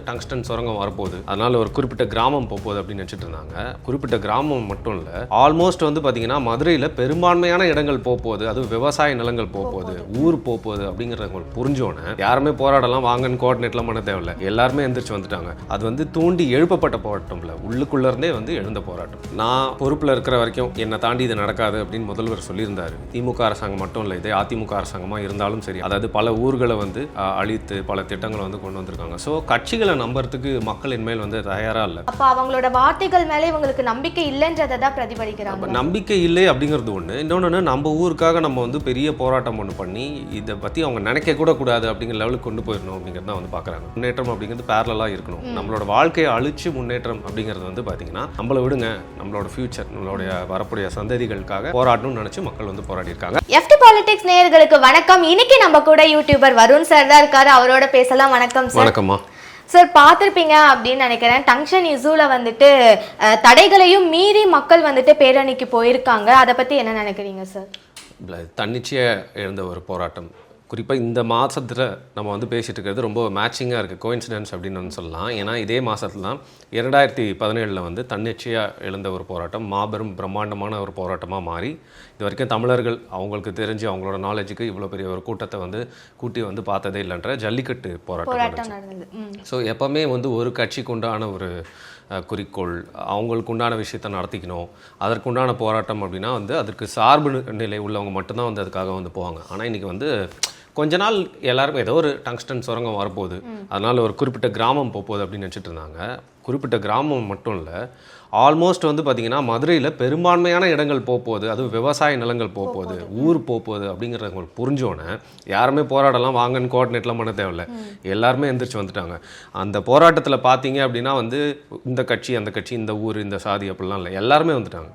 Tungsten சுரங்கம் வரப்போகுது, அதனால ஒரு குறிப்பிட்ட கிராமம் போகுது அப்படின்னு நினச்சிட்டு இருந்தாங்க. குறிப்பிட்ட கிராமம் மட்டும் இல்லை, ஆல்மோஸ்ட் வந்து பார்த்தீங்கன்னா மதுரையில் பெரும்பான்மையான இடங்கள் போகுது, அதுவும் விவசாய நிலங்கள் போகுது, ஊர் போகுது அப்படிங்கிறத புரிஞ்சோன்னே யாருமே போராடலாம் வாங்கன்னு கோஆர்டினேட்லாம் பண்ண தேவையில்லை, எல்லாருமே எந்திரிச்சு வந்துட்டாங்க. அது வந்து தூண்டி எழுப்பப்பட்ட போராட்டம் இல்லை, உள்ளுக்குள்ளே வந்து எழுந்த போராட்டம். நான் பொறுப்பில் இருக்கிற வரைக்கும் என்னை தாண்டி இது நடக்காது அப்படின்னு முதல்வர் சொல்லியிருந்தாரு. திமுக அரசாங்கம் மட்டும் இல்லை, இதே அதிமுக அரசாங்கமாக இருந்தாலும் சரி, அதாவது பல ஊர்களை வந்து அழித்து பல திட்டங்களை வந்து கொண்டு வந்திருக்காங்க. ஸோ கட்சிகளை நம்புறதுக்கு மக்கள் இனிமேல் வந்து தயாராக இல்லை. அப்போ அவங்களோட வார்த்தைகள் மேலே இவங்களுக்கு நம்பிக்கை இல்லைன்றதை தான் பிரதிபலிக்கிறாங்க. நம்பிக்கை இல்லை அப்படிங்கிறது ஒன்று. இன்னொன்று, நம்ம ஊருக்காக நம்ம வந்து பெரிய போராட்டம் ஒன்று பண்ணி இதை பற்றி அவங்க நினைக்க கூட கூடாது அப்படிங்கிற லெவலுக்கு கொண்டு போயிடணும் அப்படிங்கிறது தான் வந்து பார்க்குறாங்க. முன்னேற்றம் அப்படிங்கிறது பேரலாக இருக்கணும். நம்மளோட வாழ்க்கையை அழிச்சு முன்னேற்றம் அப்படிங்கிறது வந்து பார்த்தீங்கன்னா நம்மளை விடுங்க, நம்மளோட ஃபியூச்சர், நம்மளுடைய வரக்கூடிய சந்ததிகளுக்காக போராடணும்னு நினச்சி மக்கள் வந்து போராடி இருக்காங்க. FT பாலிடிக்ஸ் நேயர்களுக்கு வணக்கம். இன்னைக்கு நம்ம கூட யூடியூபர் வருண் சார் தான் இருக்காரு, அவரோட பேசலாம். வணக்கம் சார். வணக்கம்மா சார். பார்த்துருப்பீங்க அப்படின்னு நினைக்கிறேன், டங்ஷன் இஷ்யூவில் வந்துட்டு தடைகளையும் மீறி மக்கள் வந்துட்டு பேரணிக்கு போயிருக்காங்க. அதை பற்றி என்ன நினைக்கிறீங்க சார்? தன்னிச்சையாக எழுந்த ஒரு போராட்டம். குறிப்பாக இந்த மாதத்தில் நம்ம வந்து பேசிகிட்டு இருக்கிறது ரொம்ப மேட்சிங்காக இருக்குது, கோயின்சிடென்ஸ் அப்படின்னு வந்து சொல்லலாம். ஏன்னா இதே மாதத்தில் தான் 2017 வந்து தன்னிச்சையாக எழுந்த ஒரு போராட்டம் மாபெரும் பிரம்மாண்டமான ஒரு போராட்டமாக மாறி இது வரைக்கும் தமிழர்கள் அவங்களுக்கு தெரிஞ்சு அவங்களோட நாலேஜுக்கு இவ்வளோ பெரிய ஒரு கூட்டத்தை வந்து கூட்டி வந்து பார்த்ததே இல்லைன்ற ஜல்லிக்கட்டு போராட்டம் நடந்தது. ஸோ எப்போவுமே வந்து ஒரு கட்சிக்கு உண்டான ஒரு குறிக்கோள், அவங்களுக்கு உண்டான விஷயத்தை நடத்திக்கணும், அதற்குண்டான போராட்டம் அப்படின்னா வந்து அதற்கு சார்பு நிலை உள்ளவங்க மட்டும்தான் வந்து அதுக்காக வந்து போவாங்க. ஆனால் இன்றைக்கி வந்து கொஞ்ச நாள் எல்லாருக்கும் ஏதோ ஒரு டங்ஸ்டன் சுரங்கம் வரப்போகுது, அதனால் ஒரு குறிப்பிட்ட கிராமம் போகுது அப்படின்னு நினச்சிட்டு இருந்தாங்க. குறிப்பிட்ட கிராமம் மட்டும் இல்லை, ஆல்மோஸ்ட் வந்து பார்த்திங்கன்னா மதுரையில் பெரும்பான்மையான இடங்கள் போகுது, அதுவும் விவசாய நிலங்கள் போகுது, ஊர் போகுது அப்படிங்கிறத புரிஞ்சோன்னே யாருமே போராடலாம் வாங்கன்னு கோஆர்டினேட்லாம் பண்ண தேவையில்லை, எல்லாருமே எந்திரிச்சு வந்துட்டாங்க. அந்த போராட்டத்தில் பார்த்தீங்க அப்படின்னா வந்து இந்த கட்சி அந்த கட்சி இந்த ஊர் இந்த சாதி அப்படிலாம் இல்லை, எல்லாருமே வந்துட்டாங்க.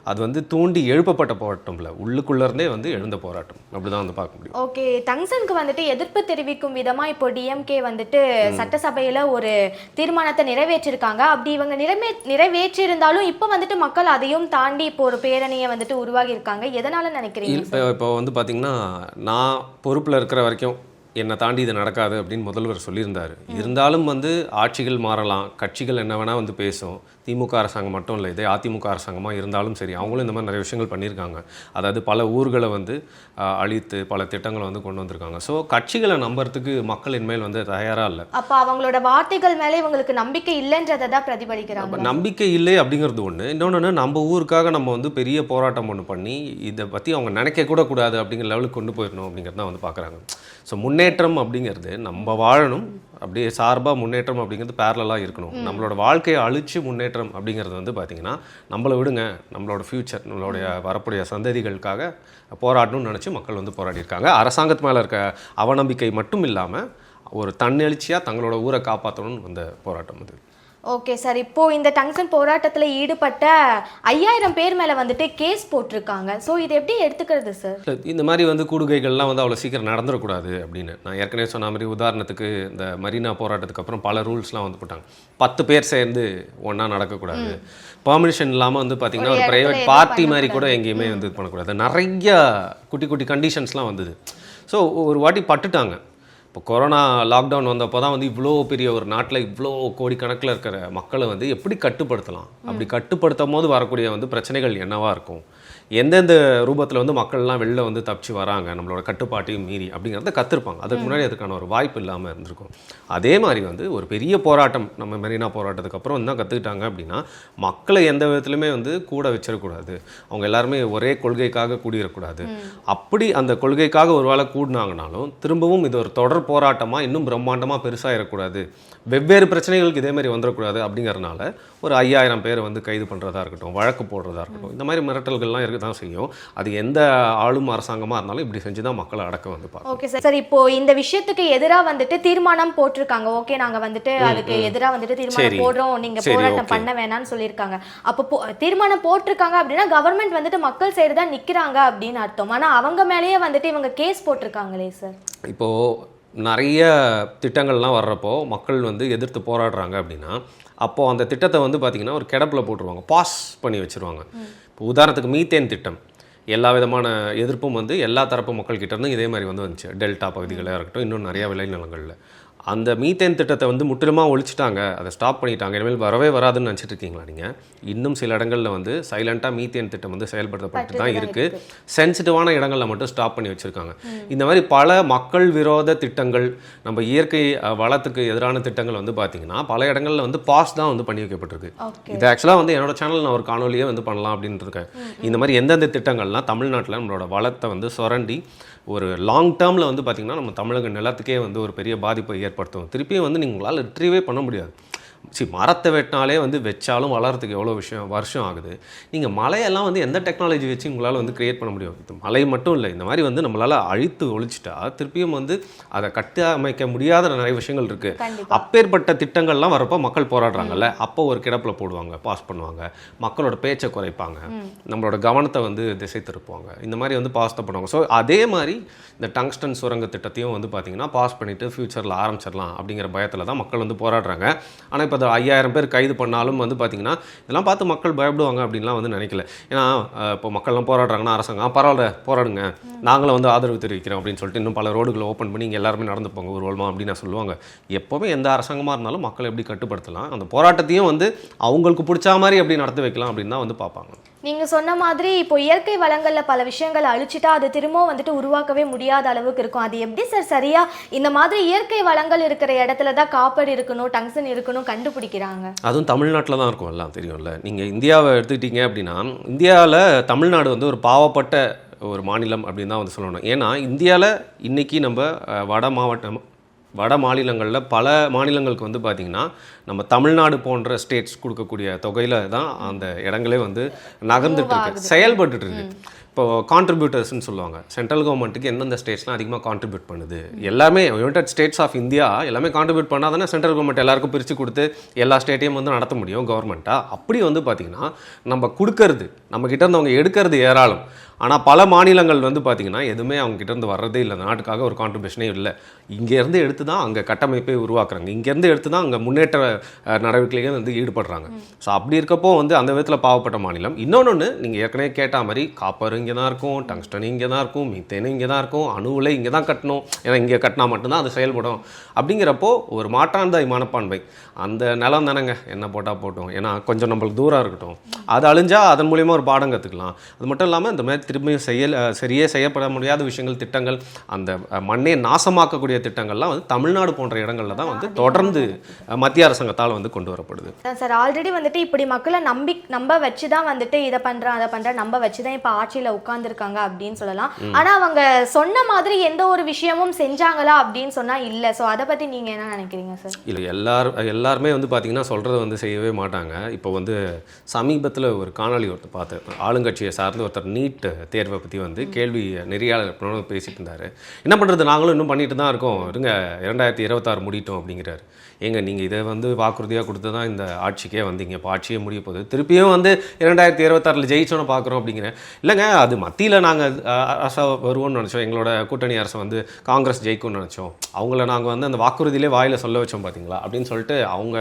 அது வந்து தூண்டி எழுப்பப்பட்ட போராட்டம் இல்லை, உள்ளுக்குள்ளே வந்து எழுந்த போராட்டம். அப்படிதான் வந்து பார்க்க முடியும். ஓகே, டங்ஷனுக்கு வந்துட்டு எதிர்ப்பு தெரிவிக்கும் விதமாக இப்போ டிஎம்கே வந்துட்டு சட்டசபையில் ஒரு தீர்மானத்தை நிறைவேற்றிருக்காங்க. அப்படி இவங்க நிறைவேற்றியிருந்தாலும் இப்போ வந்துட்டு மக்கள் அதையும் தாண்டி இப்போ ஒரு பேரணியை வந்துட்டு உருவாகி இருக்காங்க. எதனால நினைக்கிறீங்க? இப்போ வந்து பார்த்தீங்கன்னா நான் பொறுப்பில் இருக்கிற வரைக்கும் என்னை தாண்டி இது நடக்காது அப்படின்னு முதல்வர் சொல்லியிருந்தார். இருந்தாலும் வந்து ஆட்சிகள் மாறலாம், கட்சிகள் என்ன வேணால் வந்து பேசும். திமுக அரசாங்கம் மட்டும் இல்லை, இதே அதிமுக அரசாங்கமாக இருந்தாலும் சரி, அவங்களும் இந்த மாதிரி நிறைய விஷயங்கள் பண்ணியிருக்காங்க. அதாவது பல ஊர்களை வந்து அழித்து பல திட்டங்களை வந்து கொண்டு வந்திருக்காங்க. ஸோ கட்சிகளை நம்புறதுக்கு மக்கள் இனிமேல் வந்து தயாராக இல்லை. அப்போ அவங்களோட வார்த்தைகள் மேலே இவங்களுக்கு நம்பிக்கை இல்லைன்றதை தான் பிரதிபலிக்கிறாங்க. நம்பிக்கை இல்லை அப்படிங்கிறது ஒன்று. இன்னொன்று, நம்ம ஊருக்காக நம்ம வந்து பெரிய போராட்டம் ஒன்று பண்ணி இதை பற்றி அவங்க நினைக்க கூட கூடாது அப்படிங்கிற லெவலுக்கு கொண்டு போயிடணும் அப்படிங்கிறது தான் வந்து பார்க்குறாங்க. ஸோ முன்னேற்றம் அப்படிங்கிறது நம்ம வாழணும், அப்படியே சார்பாக முன்னேற்றம் அப்படிங்கிறது பேரலாக இருக்கணும். நம்மளோட வாழ்க்கையை அழிச்சு முன்னேற்றம் அப்படிங்கிறது வந்து பார்த்திங்கன்னா நம்மளை விடுங்க, நம்மளோட ஃப்யூச்சர், நம்மளுடைய வரக்கூடிய சந்ததிகளுக்காக போராடணும்னு நினச்சி மக்கள் வந்து போராடி இருக்காங்க. அரசாங்கத்து மேலே இருக்க அவநம்பிக்கை மட்டும் இல்லாமல் ஒரு தன்னெழுச்சியாக தங்களோட ஊரை காப்பாற்றணும்னு வந்த போராட்டம் அது. ஓகே சார், இப்போது இந்த டங்ஷன் போராட்டத்தில் ஈடுபட்ட 5000 பேர் மேலே வந்துட்டு கேஸ் போட்டிருக்காங்க. ஸோ இது எப்படி எடுத்துக்கிறது சார்? இந்த மாதிரி வந்து கூடுகைகள்லாம் வந்து அவ்வளோ சீக்கிரம் நடந்துடக்கூடாது அப்படின்னு நான் ஏற்கனவே சொன்ன மாதிரி, உதாரணத்துக்கு இந்த மரீனா போராட்டத்துக்கு அப்புறம் பல ரூல்ஸ்லாம் வந்து போட்டாங்க. 10 பேர் சேர்ந்து ஒன்றா நடக்கக்கூடாது, பெர்மிஷன் இல்லாமல் வந்து பார்த்திங்கன்னா ஒரு ப்ரைவேட் பார்ட்டி மாதிரி கூட எங்கேயுமே வந்து இது பண்ணக்கூடாது, நிறைய குட்டி குட்டி கண்டிஷன்ஸ்லாம் வந்தது. ஸோ ஒரு வாட்டி பட்டுட்டாங்க. இப்போ கொரோனா லாக்டவுன் வந்தப்போ தான் வந்து இவ்வளோ பெரிய ஒரு நாட்டில் இவ்வளோ கோடிக்கணக்கில் இருக்கிற மக்களை வந்து எப்படி கட்டுப்படுத்தலாம், அப்படி கட்டுப்படுத்தும் போது வரக்கூடிய வந்து பிரச்சனைகள் என்னவாக இருக்கும், எந்தெந்த ரூபத்தில் வந்து மக்கள்லாம் வெளில வந்து தப்பிச்சு வராங்க நம்மளோட கட்டுப்பாட்டையும் மீறி அப்படிங்கிறத கற்றுருப்பாங்க. அதுக்கு முன்னாடி அதுக்கான ஒரு வாய்ப்பு இல்லாமல் இருந்திருக்கும். அதே மாதிரி வந்து ஒரு பெரிய போராட்டம் நம்ம மெரினா போராட்டத்துக்கு அப்புறம் என்ன கற்றுக்கிட்டாங்க அப்படின்னா, மக்களை எந்த விதத்துலையுமே வந்து கூட வச்சிடக்கூடாது, அவங்க எல்லாருமே ஒரே கொள்கைக்காக கூடிடக்கூடாது. அப்படி அந்த கொள்கைக்காக ஒரு வேளை கூடினாங்கனாலும் திரும்பவும் இது ஒரு தொடர் போராட்டமாக இன்னும் பிரம்மாண்டமாக பெருசாகிடக்கூடாது, வெவ்வேறு பிரச்சனைகளுக்கு இதே மாதிரி வந்துடக்கூடாது அப்படிங்கிறதுனால ஒரு 5000 பேரை வந்து கைது பண்ணுறதா இருக்கட்டும், வழக்கு போடுறதா இருக்கட்டும், இந்த மாதிரி மிரட்டல்கள்லாம் இருக்க தான் செய்யும். அது எந்த ஆளும் அரசாங்கமாக இருந்தாலும் இப்படி செஞ்சு தான் மக்களை அடக்க வந்து பார்க்கணும். ஓகே சார், சார் இப்போ இந்த விஷயத்துக்கு எதிராக வந்துட்டு தீர்மானம் போட்டிருக்காங்க. ஓகே, நாங்கள் வந்துட்டு அதுக்கு எதிராக வந்துட்டு தீர்மானம் போடுறோம், நீங்கள் போராட்டம் பண்ண வேணாம்னு சொல்லியிருக்காங்க. அப்போ தீர்மானம் போட்டிருக்காங்க அப்படின்னா கவர்மெண்ட் வந்துட்டு மக்கள் சைடு தான் நிற்கிறாங்க அப்படின்னு அர்த்தம். ஆனால் அவங்க மேலேயே வந்துட்டு இவங்க கேஸ் போட்டிருக்காங்களே சார். இப்போது நிறைய திட்டங்கள்லாம் வர்றப்போ மக்கள் வந்து எதிர்த்து போராடுறாங்க அப்படின்னா அப்போது அந்த திட்டத்தை வந்து பார்த்திங்கன்னா ஒரு கிடப்பில் போட்டுருவாங்க, பாஸ் பண்ணி வச்சுருவாங்க. இப்போ உதாரணத்துக்கு மீத்தேன் திட்டம், எல்லா விதமான எதிர்ப்பும் வந்து எல்லா தரப்பு மக்கள்கிட்ட இருந்தும் இதே மாதிரி வந்து வந்துச்சு. டெல்டா பகுதிகளாக இருக்கட்டும், இன்னும் நிறையா விளைநிலங்களில் அந்த மீத்தேன் திட்டத்தை வந்து முற்றிலுமாக ஒழிச்சிட்டாங்க, அதை ஸ்டாப் பண்ணிட்டாங்க, இனிமேல் வரவே வராதுன்னு நினச்சிட்டு இருக்கீங்களா நீங்கள்? இன்னும் சில இடங்களில் வந்து சைலண்ட்டாக மீத்தேன் திட்டம் வந்து செயல்படுத்தப்பட்டு தான் இருக்குது. சென்சிட்டிவான இடங்களில் மட்டும் ஸ்டாப் பண்ணி வச்சுருக்காங்க. இந்த மாதிரி பல மக்கள் விரோத திட்டங்கள், நம்ம இயற்கை வளத்துக்கு எதிரான திட்டங்கள் வந்து பார்த்தீங்கன்னா பல இடங்களில் வந்து பாஸ் தான் வந்து பண்ணி வைக்கப்பட்டிருக்கு. இது ஆக்சுவலாக வந்து என்னோட சேனல் நான் ஒரு காணொலியே வந்து பண்ணலாம் அப்படின்னு இருக்கேன். இந்த மாதிரி எந்தெந்த திட்டங்கள்லாம் தமிழ்நாட்டில் நம்மளோட வளத்தை வந்து சுரண்டி ஒரு லாங் டேர்மில் வந்து பார்த்திங்கன்னா நம்ம தமிழக நிலத்துக்கே வந்து ஒரு பெரிய பாதிப்பை ஏற்படுத்தும். திருப்பியும் வந்து உங்களால் ரிட்ரீவே பண்ண முடியாது. மரத்தை வெட்டினாலே வந்து வச்சாலும் வளர்கிறதுக்கு எவ்வளோ வருஷம் ஆகுது. நீங்கள் மலையெல்லாம் வந்து எந்த டெக்னாலஜி வச்சு உங்களால் வந்து கிரியேட் பண்ண முடியும்? இது மலை மட்டும் இல்லை, இந்த மாதிரி வந்து நம்மளால் அழித்து ஒழிச்சிட்டா திருப்பியும் வந்து அதை கட்டி அமைக்க முடியாத நிறைய விஷயங்கள் இருக்குது. அப்பேற்பட்ட திட்டங்கள்லாம் வரப்போ மக்கள் போராடுறாங்கல்ல, அப்போ ஒரு கிடப்பில் போடுவாங்க, பாஸ் பண்ணுவாங்க, மக்களோட பேச்சை குறைப்பாங்க, நம்மளோட கவனத்தை வந்து திசை திருப்புவாங்க, இந்த மாதிரி வந்து பாஸ் தான் பண்ணுவாங்க. ஸோ அதே மாதிரி இந்த டங்ஸ்டன் சுரங்க திட்டத்தையும் வந்து பார்த்திங்கன்னா பாஸ் பண்ணிவிட்டு ஃப்யூச்சரில் ஆரம்பிச்சிடலாம் அப்படிங்கிற பயத்தில் தான் மக்கள் வந்து போராடுறாங்க. ஆனால் இப்போ 5000 பேர் கைது பண்ணாலும் வந்து பார்த்திங்கன்னா இதெல்லாம் பார்த்து மக்கள் பயப்படுவாங்க அப்படின்லாம் வந்து நினைக்கல. ஏன்னா இப்போ மக்கள்லாம் போராடுறாங்கன்னா அரசாங்கம் பரவாயில்ல போராடுங்க, நாங்களும் வந்து ஆதரவு தெரிவிக்கிறோம் அப்படின்னு சொல்லிட்டு இன்னும் பல ரோடுகளை ஓப்பன் பண்ணி இங்கே எல்லாருமே நடந்து போங்க ஊர்வலமாக அப்படின்னு நான் சொல்லுவாங்க. எப்போவுமே எந்த அரசாங்கமாக இருந்தாலும் மக்கள் எப்படி கட்டுப்படுத்தலாம், அந்த போராட்டத்தையும் வந்து அவங்களுக்கு பிடிச்ச மாதிரி எப்படி நடத்தி வைக்கலாம் அப்படின்னு தான் வந்து பார்ப்பாங்க. நீங்கள் சொன்ன மாதிரி இப்போ இயற்கை வளங்களில் பல விஷயங்களை அழிச்சிட்டா அது திரும்பவும் வந்துட்டு உருவாக்கவே முடியாத அளவுக்கு இருக்கும். அது எப்படி சார் சரியா இந்த மாதிரி இயற்கை வளங்கள் இருக்கிற இடத்துல தான் காப்பர் இருக்கணும், டங்ஸ்டன் இருக்கணும் கண்டுபிடிக்கிறாங்க? அதுவும் தமிழ்நாட்டில் தான் இருக்கும், எல்லாம் தெரியும்ல. நீங்கள் இந்தியாவை எடுத்துக்கிட்டீங்க அப்படின்னா இந்தியாவில் தமிழ்நாடு வந்து ஒரு பாவப்பட்ட ஒரு மாநிலம் அப்படின்னு தான் வந்து சொல்லணும். ஏன்னா இந்தியாவில் இன்றைக்கி நம்ம வட மாநிலங்களில் பல மாநிலங்களுக்கு வந்து பார்த்திங்கன்னா நம்ம தமிழ்நாடு போன்ற ஸ்டேட்ஸ் கொடுக்கக்கூடிய தொகையில் தான் அந்த இடங்களே வந்து நகர்ந்துட்டு இருக்கு, செயல்பட்டு இருக்கு. இப்போ கான்ட்ரிபியூட்டர்ஸ்னு சொல்லுவாங்க, சென்ட்ரல் கவர்மெண்ட்டுக்கு எந்தெந்த ஸ்டேட்ஸ்லாம் அதிகமாக கான்ட்ரிபியூட் பண்ணுது, எல்லாமே யுனைடெட் ஸ்டேட்ஸ் ஆஃப் இந்தியா எல்லாமே கான்ட்ரிபியூட் பண்ணால் தானே சென்ட்ரல் கவர்மெண்ட் எல்லாருக்கும் பிரித்து கொடுத்து எல்லா ஸ்டேட்டையும் வந்து நடத்த முடியும் கவர்மெண்ட்டாக. அப்படி வந்து பார்த்திங்கன்னா நம்ம கொடுக்கறது, நம்மக்கிட்ட இருந்து அவங்க எடுக்கிறது ஏராளம். ஆனால் பல மாநிலங்கள் வந்து பார்த்திங்கன்னா எதுவுமே அவங்ககிட்ட இருந்து வர்றதே இல்லை, நாட்டுக்காக ஒரு கான்ட்ரிபியூஷனே இல்லை. இங்கேருந்து எடுத்து தான் அங்கே கட்டமைப்பை உருவாக்குறாங்க, இங்கேருந்து எடுத்து தான் அங்கே முன்னேற்ற நடவடிக்கைகள் வந்து ஈடுபடுறாங்க. ஸோ அப்படி இருக்கப்போ வந்து அந்த விதத்தில் பாவப்பட்ட மாநிலம். இன்னொன்று நீங்கள் ஏற்கனவே கேட்ட மாதிரி காப்பர் இங்கே தான் இருக்கும், டங்ஸ்டன் இங்கே தான் இருக்கும், மீத்தேன் இங்கே தான் இருக்கும், அணு உலை இங்கே தான் கட்டணும், ஏன்னா இங்கே கட்டினா மட்டும்தான் அது செயல்படும். அப்படிங்கிறப்போ ஒரு மாற்றாந்தாய் மனப்பான்மை, அந்த நிலம் தானேங்க என்ன போட்டால் போட்டோம், ஏன்னா கொஞ்சம் நம்மளுக்கு தூரம் இருக்கட்டும், அது அழிஞ்சால் அதன் மூலிமா ஒரு பாடம் கற்றுக்கலாம். அது மட்டும் இல்லாமல் இந்த மாதிரி திரும்பியும் சரியே செய்யப்பட முடியாத விஷயங்கள், திட்டங்கள், அந்த மண்ணை நாசமாக்கக்கூடிய திட்டங்கள்லாம் வந்து தமிழ்நாடு போன்ற இடங்களில் தான் வந்து தொடர்ந்து மத்திய அரசாங்கத்தால் வந்து கொண்டு வரப்படுது. சார் ஆல்ரெடி வந்துட்டு இப்படி மக்களை நம்ப வச்சு தான் வந்துட்டு இதை பண்ணுறேன் அதை பண்ணுறேன் நம்ப வச்சு தான் இப்போ ஆட்சியில் உட்கார்ந்துருக்காங்க அப்படின்னு சொல்லலாம். ஆனால் அவங்க சொன்ன மாதிரி எந்த ஒரு விஷயமும் செஞ்சாங்களா அப்படின்னு சொன்னால் இல்லை. ஸோ அதை பற்றி நீங்கள் என்ன நினைக்கிறீங்க சார்? இல்லை, எல்லாருமே வந்து பார்த்தீங்கன்னா சொல்கிறத வந்து செய்யவே மாட்டாங்க. இப்போ வந்து சமீபத்தில் ஒரு காணொலி ஒருத்தர் பார்த்தேன், ஆளுங்கட்சியை சார்ந்து ஒருத்தர் நீட் தேர்வை பற்றி வந்து கேள்வி நெறியாளர் பேசிட்டு இருந்தார். என்ன பண்ணுறது, நாங்களும் இன்னும் பண்ணிட்டு தான் இருக்கோம், இருங்க 2026 முடிட்டோம் அப்படிங்கிறாரு. ஏங்க நீங்கள் இதை வந்து வாக்குறுதியாக கொடுத்து தான் இந்த ஆட்சிக்கே வந்தீங்க, இப்போ ஆட்சியே முடிய போகுது, திருப்பியும் வந்து 2026 ஜெயிச்சோன்னு பார்க்குறோம் அப்படிங்கிறேன். இல்லைங்க, அது மத்தியில் நாங்கள் அரசாக வருவோம்னு நினச்சோம், எங்களோட கூட்டணி அரசை வந்து காங்கிரஸ் ஜெயிக்கும்னு நினச்சோம், அவங்கள நாங்கள் வந்து அந்த வாக்குறுதியிலே வாயில் சொல்ல வச்சோம் பார்த்தீங்களா அப்படின்னு சொல்லிட்டு அவங்க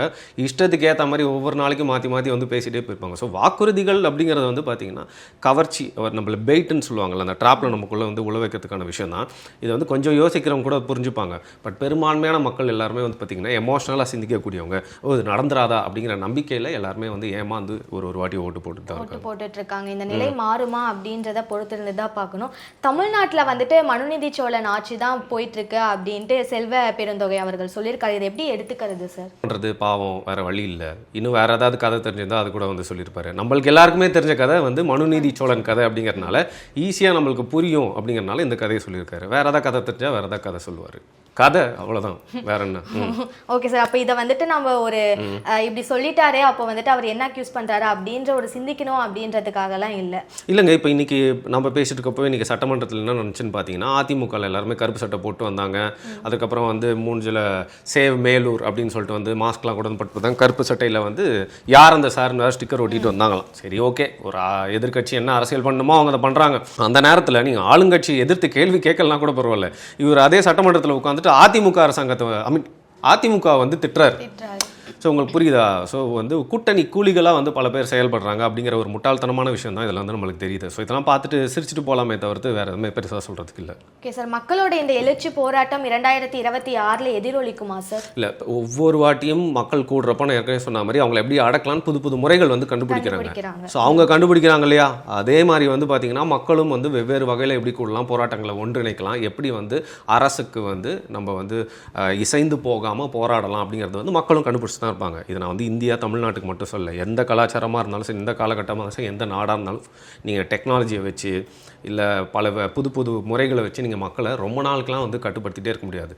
இஷ்டத்துக்கு ஏற்ற மாதிரி ஒவ்வொரு நாளைக்கும் மாற்றி மாற்றி வந்து பேசிகிட்டே போயிருப்பாங்க. ஸோ வாக்குறுதிகள் அப்படிங்கிறது வந்து பார்த்திங்கன்னா கவர்ச்சி, நம்மள பெயிட்டுன்னு சொல்லுவாங்கள்ல, அந்த ட்ராப்பில் நமக்குள்ளே வந்து உழ வைக்கிறதுக்கான விஷயம் தான். இதை வந்து கொஞ்சம் யோசிக்கிறவங்க கூட புரிஞ்சுப்பாங்க. பட் பெரும்பான்மையான மக்கள் எல்லாருமே வந்து பார்த்திங்கன்னா எமோஷனலாக சிந்திக்கக்கூடியவங்க, இது நடந்துராதா அப்படிங்கிற நம்பிக்கையில் எல்லாருமே வந்து ஏமாந்து ஒரு வாட்டி ஓட்டு போட்டுட்ருக்காங்க. இந்த நிலை மாறுமா அப்படின்றத பொறுத்திருந்து தான் பார்க்கணும். தமிழ்நாட்டில் வந்துட்டு மனுநீதி சோழன் ஆட்சி தான் போயிட்டுருக்கு அப்படின்ட்டு செல்வ பெருந்தொகை அவர்கள் சொல்லியிருக்காரு. இதை எப்படி எடுத்துக்கிறது சார்? பண்ணுறது பாவம், வேறு வழி இல்லை. இன்னும் வேறு ஏதாவது கதை தெரிஞ்சிருந்தால் அது கூட வந்து சொல்லியிருப்பாரு. நம்மளுக்கு எல்லாருக்குமே தெரிஞ்ச கதை வந்து மனுநீதி சோழன் கதை அப்படிங்கிறதுனால ஈஸியாக நம்மளுக்கு புரியும் அப்படிங்கிறனால இந்த கதையை சொல்லியிருக்காரு. வேறு ஏதாவது கதை தெரிஞ்சால் வேறு ஏதாவது கதை சொல்லுவார். கதை அவ்வளோதான், வேற என்ன. ஓகே சார், அப்போ இதை வந்துட்டு நம்ம ஒரு இப்படி சொல்லிட்டாரே, அப்போ வந்துட்டு அவர் என்ன அக்யூஸ் பண்ணுறாரு அப்படின்ற ஒரு சிந்திக்கணும் அப்படின்றதுக்காகலாம் இல்லைங்க. இப்போ இன்னைக்கு நம்ம பேசிட்டு இருக்கப்போ இன்னைக்கு சட்டமன்றத்தில் என்ன நினச்சுன்னு பார்த்தீங்கன்னா, அதிமுகவில் எல்லாருமே கருப்பு சட்டை போட்டு வந்தாங்க. அதுக்கப்புறம் வந்து மூஞ்சில் சேவ் மேலூர் அப்படின்னு சொல்லிட்டு வந்து மாஸ்க்லாம் கூட பட்டு தான் கருப்பு சட்டையில் வந்து யார் அந்த சார் ஸ்டிக்கர் ஒட்டிட்டு வந்தாங்களாம். சரி, ஓகே, ஒரு எதிர்கட்சி என்ன அரசியல் பண்ணணுமோ அவங்க அதை பண்ணுறாங்க. அந்த நேரத்தில் நீங்கள் ஆளுங்கட்சி எதிர்த்து கேள்வி கேட்கலாம் கூட பரவாயில்ல, இவர் அதே சட்டமன்றத்தில் உட்காந்துட்டு அதிமுக அரசாங்கத்தை அதிமுக வந்து திட்டுறாரு. ஸோ உங்களுக்கு புரியுதா? ஸோ வந்து கூட்டணி கூலிகளாக வந்து பல பேர் செயல்படுறாங்க அப்படிங்கிற ஒரு முட்டாள்தனமான விஷயம் தான் இதெல்லாம் வந்து நம்மளுக்கு தெரியுது. ஸோ இதெல்லாம் பார்த்துட்டு சிரிச்சுட்டு போகலாமே தவிர்த்து வேறு எதுவுமே பெருசாக சொல்கிறதுக்கு இல்லை. ஓகே சார், மக்களோட இந்த எழுச்சி போராட்டம் 2026 எதிரொலிக்குமா சார்? இல்லை, ஒவ்வொரு வாட்டியும் மக்கள் கூடுறப்ப நான் ஏற்கனவே சொன்ன மாதிரி அவங்களை எப்படி அடக்கலான்னு புது புது முறைகள் வந்து கண்டுபிடிக்கிறாங்க. ஸோ அவங்க கண்டுபிடிக்கிறாங்க இல்லையா, அதே மாதிரி வந்து பார்த்தீங்கன்னா மக்களும் வந்து வெவ்வேறு வகையில் எப்படி கூடலாம், போராட்டங்களை ஒன்றிணைக்கலாம், எப்படி வந்து அரசுக்கு வந்து நம்ம வந்து இசைந்து போகாமல் போராடலாம் அப்படிங்கிறது வந்து மக்களும் கண்டுபிடிச்சி தான் இருப்பாங்க. இதை நான் வந்து இந்தியா தமிழ்நாட்டுக்கு மட்டும் சொல்ல, எந்த கலாச்சாரமாக இருந்தாலும் சரி, எந்த காலகட்டமாக இருந்தாலும் சரி, எந்த நாடாக இருந்தாலும் நீங்கள் டெக்னாலஜியை வச்சு இல்லை பல புது புது முறைகளை வச்சு நீங்கள் மக்களை ரொம்ப நாளுக்கெலாம் வந்து கட்டுப்படுத்திகிட்டே இருக்க முடியாது.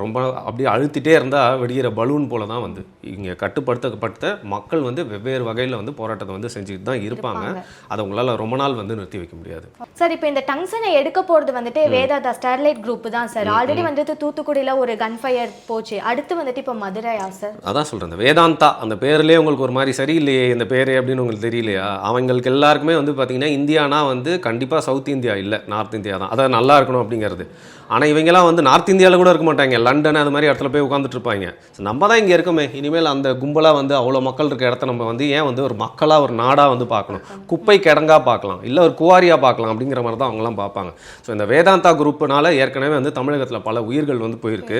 ரொம்ப அப்படியே அழுத்திட்டே இருந்தால் வெடிக்கிற பலூன் போல தான் வந்து இங்கே கட்டுப்படுத்தப்பட்ட மக்கள் வந்து வெவ்வேறு வகையில் வந்து போராட்டத்தை வந்து செஞ்சுட்டு தான் இருப்பாங்க. அதை உங்களால் ரொம்ப நாள் வந்து நிறுத்தி வைக்க முடியாது. சார், இப்போ இந்த டங்ஸனை எடுக்க போகிறது வந்துட்டு வேதாந்தா ஸ்டெர்லைட் குரூப் தான் சார். ஆல்ரெடி வந்துட்டு தூத்துக்குடியில் ஒரு கன் ஃபயர் போச்சு, அடுத்து வந்துட்டு இப்போ மதுரையா சார்? அதான் சொல்கிறேன், இந்த வேதாந்தா அந்த பேர்லேயே உங்களுக்கு ஒரு மாதிரி சரியில்லையே இந்த பேர் அப்படின்னு உங்களுக்கு தெரியலையா? அவங்களுக்கு எல்லாருக்குமே வந்து பார்த்தீங்கன்னா இந்தியானா வந்து கண்டிப்பாக சவுத் இந்தியா இல்லை, நார்த் இந்தியா தான், அதான் நல்லா இருக்கணும் அப்படிங்கிறது. ஆனால் இவங்கெல்லாம் வந்து நார்த் இந்தியாவில் கூட இருக்க மாட்டாங்க, லண்டன் அது மாதிரி இடத்துல போய் உட்காந்துட்டு இருப்பாங்க. நம்ம தான் இங்கே இருக்கோமே, இனிமேல் அந்த கும்பலாக வந்து அவ்வளோ மக்கள் இருக்க இடத்த நம்ம வந்து ஏன் வந்து ஒரு மக்களாக ஒரு நாடாக வந்து பார்க்கணும், குப்பை கிடங்கா பார்க்கலாம், இல்லை ஒரு குவாரியாக பார்க்கலாம் அப்படிங்கிற மாதிரி தான் அவங்களாம் பார்ப்பாங்க. ஸோ இந்த வேதாந்தா குரூப்புனால ஏற்கனவே வந்து தமிழகத்தில் பல உயிர்கள் வந்து போயிருக்கு,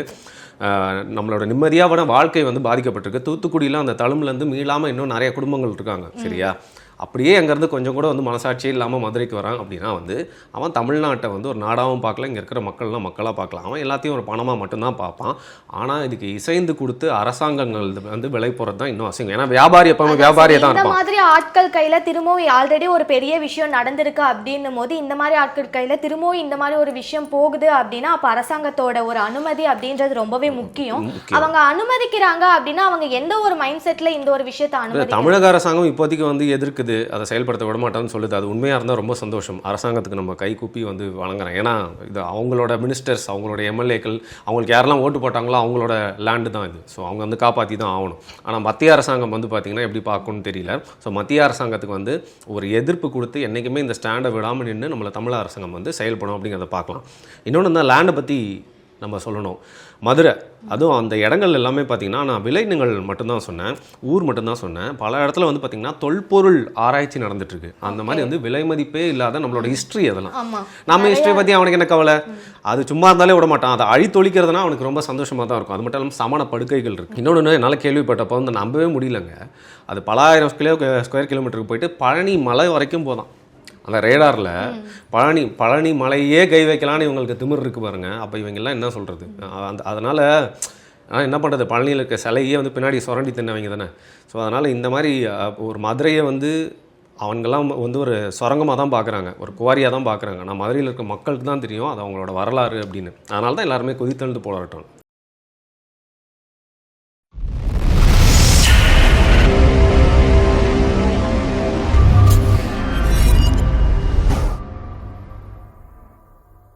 நம்மளோட நிம்மதியான வாழ்க்கை வந்து பாதிக்கப்பட்டிருக்கு. தூத்துக்குடியில் அந்த தழும்புலேருந்து மீளாமல் இன்னும் நிறைய குடும்பங்கள் இருக்காங்க. சரியா? அப்படியே அங்கேருந்து கொஞ்சம் கூட வந்து மனசாட்சியே இல்லாமல் மதுரைக்கு வரான் அப்படின்னா வந்து அவன் தமிழ்நாட்டை வந்து ஒரு நாடாகவும் பார்க்கல, இங்கே இருக்கிற மக்கள்லாம் மக்களாக பார்க்கலாம், அவன் எல்லாத்தையும் ஒரு பணமாக மட்டும்தான் பார்ப்பான். ஆனால் இதுக்கு இசைந்து கொடுத்து அரசாங்கங்கள் வந்து விலை போகிறது தான் இன்னும் அசிங்கம். ஏன்னா வியாபாரி எப்பவுமே வியாபாரியை தான் இருப்பான். இந்த மாதிரி ஆட்கள் கையில் திரும்பவும் ஆல்ரெடி ஒரு பெரிய விஷயம் நடந்திருக்கு அப்படின்னும் போது இந்த மாதிரி ஆட்கள் கையில் திரும்பவும் இந்த மாதிரி ஒரு விஷயம் போகுது அப்படின்னா அப்போ அரசாங்கத்தோட ஒரு அனுமதி அப்படின்றது ரொம்பவே முக்கியம். அவங்க அனுமதிக்கிறாங்க அப்படின்னா அவங்க எந்த ஒரு மைண்ட் செட்டில் இந்த ஒரு விஷயத்தை அனுமதி, தமிழக அரசாங்கம் இப்போதைக்கு வந்து எதிர்க்கு அதை செயல்படுத்த விட மாட்டான்னு சொல்லுது. அது உண்மையாக இருந்தால் ரொம்ப சந்தோஷம். அரசாங்கத்துக்கு நம்ம கை கூப்பி வந்து வழங்குறேன். ஏன்னா இது அவங்களோட மினிஸ்டர்ஸ், அவங்களோட எம்எல்ஏக்கள், அவங்களுக்கு யாரெல்லாம் ஓட்டு போட்டாங்களோ அவங்களோட லேண்டு தான் இது. ஸோ அவங்க வந்து காப்பாற்றி தான் ஆகணும். ஆனால் மத்திய அரசாங்கம் வந்து பார்த்திங்கன்னா எப்படி பார்க்கணும்னு தெரியல. ஸோ மத்திய அரசாங்கத்துக்கு வந்து ஒரு எதிர்ப்பு கொடுத்து என்றைக்குமே இந்த ஸ்டாண்டை விடாமல் நின்று நம்மளை தமிழக அரசாங்கம் வந்து செயல்படும் அப்படிங்கிறத பார்க்கலாம். இன்னொன்று தான் லேண்டை பற்றி நம்ம சொல்லணும். மதுரை அதுவும் அந்த இடங்கள் எல்லாமே பார்த்திங்கன்னா நான் விளைநிலங்கள் மட்டும்தான் சொன்னேன், ஊர் மட்டும்தான் சொன்னேன். பல இடத்துல வந்து பார்த்திங்கன்னா தொல்பொருள் ஆராய்ச்சி நடந்துட்டுருக்கு. அந்த மாதிரி வந்து விலை மதிப்பே இல்லாத நம்மளோட ஹிஸ்ட்ரி, அதெல்லாம் நம்ம ஹிஸ்ட்ரி பற்றி அவனுக்கு என்ன கவலை, அது சும்மா இருந்தாலே விட மாட்டான். அதை அழித்தொழிக்கிறதுனா அவனுக்கு ரொம்ப சந்தோஷமாக தான் இருக்கும். அது மட்டும் இல்லாமல் சமண படுக்கைகள் இருக்குது. இன்னொன்று என்னால் கேள்விப்பட்டப்போ வந்து நம்பவே முடியலங்க, அது பல ஆயிரம் ஸ்கொயர் கிலோமீட்டருக்கு போயிட்டு பழனி மலை வரைக்கும் போதான். அந்த ரேடாரில் பழனி மலையே கை வைக்கலான்னு இவங்களுக்கு திமிர் இருக்கு பாருங்க. அப்போ இவங்கெல்லாம் என்ன சொல்கிறது? அதனால் என்ன பண்ணுறது, பழனியில் இருக்க சிலையே வந்து பின்னாடி சுரண்டி தின்னவங்க தானே. ஸோ அதனால் இந்த மாதிரி ஒரு மதுரையை வந்து அவங்கெல்லாம் வந்து ஒரு சுரங்கமாக தான் பார்க்குறாங்க, ஒரு குவாரியாக தான் பார்க்குறாங்க. நான் மதுரையில் இருக்க மக்களுக்கு தான் தெரியும் அது அவங்களோட வரலாறு அப்படின்னு. அதனால தான் எல்லாருமே கொதித்தெழுந்து போராட்டம்.